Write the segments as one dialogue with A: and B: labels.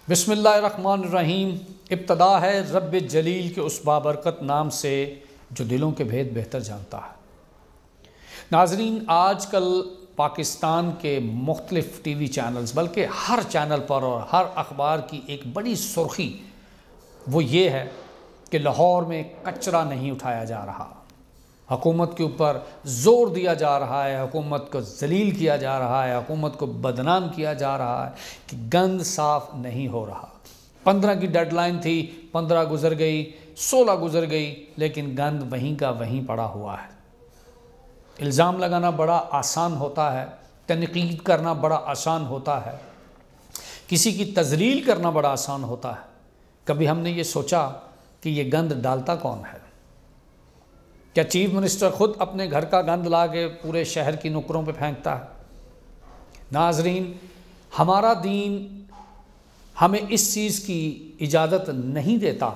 A: बिस्मिल्लाहिर्रहमानिर्रहीम। इब्तदा है रब्बे जलील के उस बाबरकत नाम से जो दिलों के भेद बेहतर जानता है। नाजरीन, आजकल पाकिस्तान के मुख्तलिफ़ टीवी चैनल्स बल्कि हर चैनल पर और हर अखबार की एक बड़ी सुर्खी वो ये है कि लाहौर में कचरा नहीं उठाया जा रहा। हुकूमत के ऊपर ज़ोर दिया जा रहा है, हुकूमत को जलील किया जा रहा है, हुकूमत को बदनाम किया जा रहा है कि गंद साफ़ नहीं हो रहा। 15 की डेडलाइन थी, 15 गुजर गई, 16 गुजर गई, लेकिन गंद वहीं का वहीं पड़ा हुआ है। इल्ज़ाम लगाना बड़ा आसान होता है, तनकीद करना बड़ा आसान होता है, किसी की तजलील करना बड़ा आसान होता है। कभी हमने ये सोचा कि ये गंद डालता कौन है? क्या चीफ मिनिस्टर ख़ुद अपने घर का गंद ला के पूरे शहर की नुक्करों पे फेंकता है? नाजरीन, हमारा दीन हमें इस चीज़ की इजाज़त नहीं देता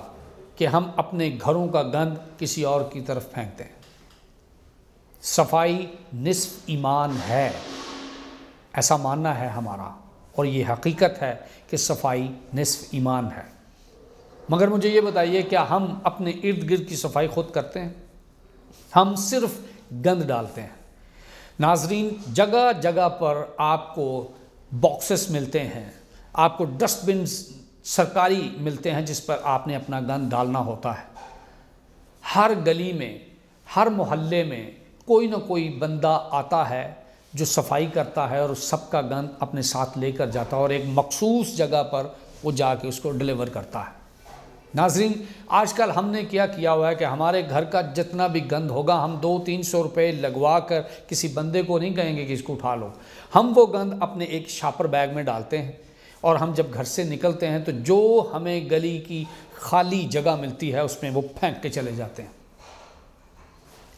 A: कि हम अपने घरों का गंद किसी और की तरफ फेंक दें। सफाई निस्फ ईमान है, ऐसा मानना है हमारा, और ये हकीकत है कि सफाई निस्फ ईमान है। मगर मुझे ये बताइए, क्या हम अपने इर्द गिर्द की सफाई खुद करते हैं? हम सिर्फ गंद डालते हैं। नाजरीन, जगह जगह पर आपको बॉक्सेस मिलते हैं, आपको डस्टबिन सरकारी मिलते हैं जिस पर आपने अपना गंद डालना होता है। हर गली में, हर मोहल्ले में कोई ना कोई बंदा आता है जो सफाई करता है और सबका गंद अपने साथ लेकर जाता है और एक मखसूस जगह पर वो जाके उसको डिलीवर करता है। नाज़रीन, आजकल हमने क्या किया हुआ है कि हमारे घर का जितना भी गंद होगा हम 200-300 रुपये लगवा कर किसी बंदे को नहीं कहेंगे कि इसको उठा लो। हम वो गंद अपने एक शापर बैग में डालते हैं और हम जब घर से निकलते हैं तो जो हमें गली की खाली जगह मिलती है उसमें वो फेंक के चले जाते हैं।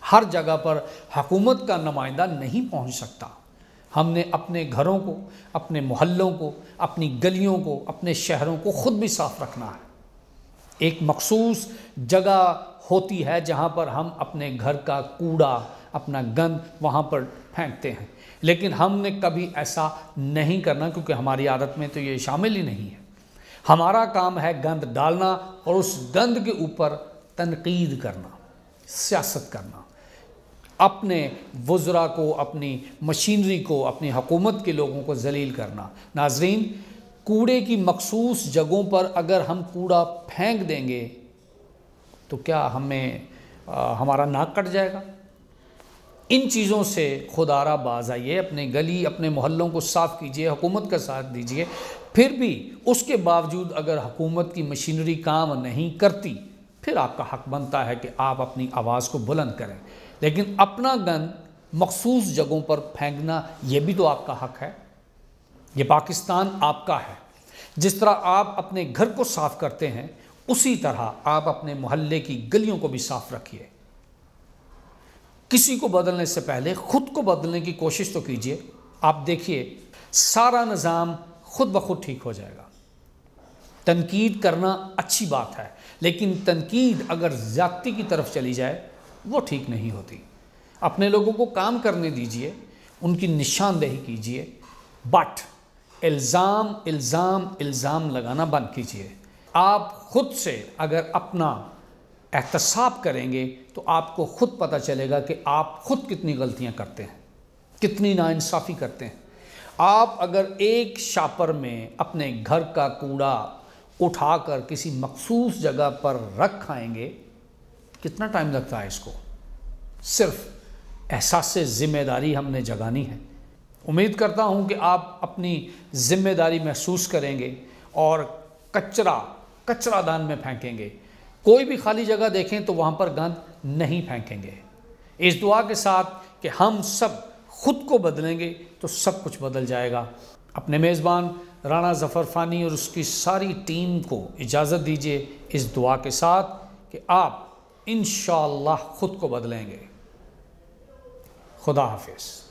A: हर जगह पर हुकूमत का नुमाइंदा नहीं पहुँच सकता। हमने अपने घरों को, अपने मोहल्लों को, अपनी गलियों को, अपने शहरों को ख़ुद भी साफ़ रखना है। एक मखसूस जगह होती है जहाँ पर हम अपने घर का कूड़ा, अपना गंद वहाँ पर फेंकते हैं, लेकिन हमने कभी ऐसा नहीं करना क्योंकि हमारी आदत में तो ये शामिल ही नहीं है। हमारा काम है गंद डालना और उस गंद के ऊपर तनकीद करना, सियासत करना, अपने वज़रा को, अपनी मशीनरी को, अपनी हुकूमत के लोगों को जलील करना। नाज़रीन, कूड़े की मखसूस जगहों पर अगर हम कूड़ा फेंक देंगे तो क्या हमारा नाक कट जाएगा? इन चीज़ों से खुदारा बाज आइए, अपने गली, अपने मोहल्लों को साफ़ कीजिए, हुकूमत का साथ दीजिए। फिर भी उसके बावजूद अगर हुकूमत की मशीनरी काम नहीं करती, फिर आपका हक़ बनता है कि आप अपनी आवाज़ को बुलंद करें, लेकिन अपना गंद मखसूस जगहों पर फेंकना ये भी तो आपका हक़ है। ये पाकिस्तान आपका है। जिस तरह आप अपने घर को साफ़ करते हैं उसी तरह आप अपने मोहल्ले की गलियों को भी साफ़ रखिए। किसी को बदलने से पहले ख़ुद को बदलने की कोशिश तो कीजिए। आप देखिए, सारा निज़ाम खुद ब खुद ठीक हो जाएगा। तनकीद करना अच्छी बात है, लेकिन तनकीद अगर ज़्यादती की तरफ चली जाए वो ठीक नहीं होती। अपने लोगों को काम करने दीजिए, उनकी निशानदेही कीजिए, बट इल्ज़ाम इल्ज़ाम इल्ज़ाम लगाना बंद कीजिए। आप ख़ुद से अगर अपना एहतसाब करेंगे तो आपको ख़ुद पता चलेगा कि आप ख़ुद कितनी गलतियां करते हैं, कितनी नाइंसाफ़ी करते हैं। आप अगर एक शापर में अपने घर का कूड़ा उठाकर किसी मखसूस जगह पर रख आएंगे, कितना टाइम लगता है इसको? सिर्फ एहसास ज़िम्मेदारी हमने जगानी है। उम्मीद करता हूँ कि आप अपनी ज़िम्मेदारी महसूस करेंगे और कचरादान में फेंकेंगे। कोई भी खाली जगह देखें तो वहाँ पर गंद नहीं फेंकेंगे। इस दुआ के साथ कि हम सब खुद को बदलेंगे तो सब कुछ बदल जाएगा। अपने मेज़बान राना ज़फ़र फ़ानी और उसकी सारी टीम को इजाज़त दीजिए इस दुआ के साथ कि आप इंशाअल्लाह खुद को बदलेंगे। खुदा हाफिज़।